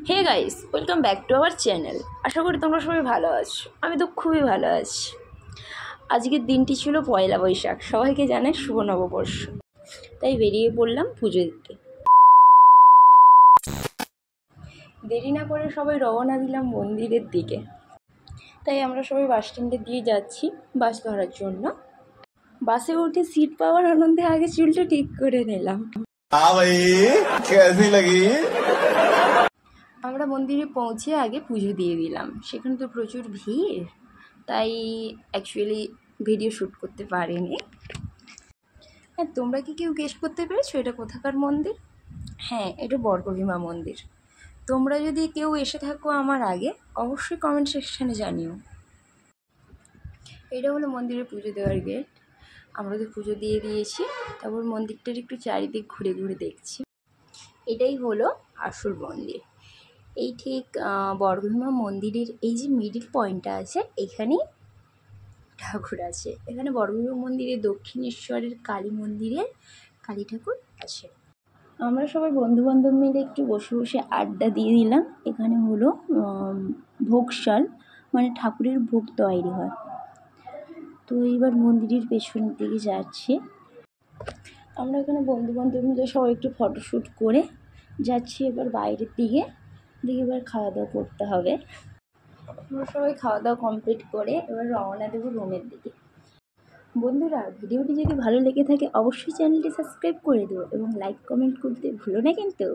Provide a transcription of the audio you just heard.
Hey guys, welcome back to our channel. আশা করি তোমরা সবাই ভালো আছো। আমি তো খুবই ভালো আছি। আজকের দিনটি ছিল পয়লা বৈশাখ, সবাইকে জানাই শুভ নববর্ষ। তাই বেরিয়ে পড়লাম পুজো দিতে। দেরি না করে সবাই রওনা দিলাম মন্দিরের দিকে। তাই আমরা সবাই বাস স্ট্যান্ডে দিয়ে যাচ্ছি বাস ধরার জন্য। বাসে উঠে সিট পাওয়ার আনন্দে আগে চুলটা ঠিক করে নিলাম। আমরা মন্দিরে পৌঁছে আগে পুজো দিয়ে দিলাম। সেখানে তো প্রচুর ভিড়, তাই অ্যাকচুয়ালি ভিডিও শ্যুট করতে পারিনি। হ্যাঁ, তোমরা কি কেউ গেস করতে পেরেছো এটা কোথাকার মন্দির? হ্যাঁ, এটা বর্গভীমা মন্দির। তোমরা যদি কেউ এসে থাকো আমার আগে, অবশ্যই কমেন্ট সেকশানে জানিও। এটা হলো মন্দিরে পুজো দেওয়ার গেট। আমরা তো পুজো দিয়ে দিয়েছি, তারপর মন্দিরটার একটু চারিদিক ঘুরে ঘুরে দেখছি। এটাই হলো আসল মন্দির। এই ঠিক বর্গভীমা মন্দিরের এই যে মিডিল পয়েন্টটা আছে, এখানেই ঠাকুর আছে। এখানে বর্গভীমা মন্দিরে দক্ষিণেশ্বরের কালী মন্দিরে কালী ঠাকুর আছে। আমরা সবাই বন্ধুবান্ধব মিলে একটু বসে বসে আড্ডা দিয়ে দিলাম। এখানে হলো ভোগশাল, মানে ঠাকুরের ভোগ তৈরি হয়। তো এইবার মন্দিরের পেছনের দিকে যাচ্ছি। আমরা এখানে বন্ধুবান্ধব মিলে সবাই একটু ফটোশ্যুট করে যাচ্ছি এবার বাইরের দিকে। এবার খাওয়া দাওয়া করতে হবে। আমরা সবাই খাওয়া দাওয়া কমপ্লিট করে এবার রওনা দেবো রুমের দিকে। বন্ধুরা, ভিডিওটি যদি ভালো লেগে থাকে অবশ্যই চ্যানেলটি সাবস্ক্রাইব করে দিও এবং লাইক কমেন্ট করতে ভুলো না কিন্তু।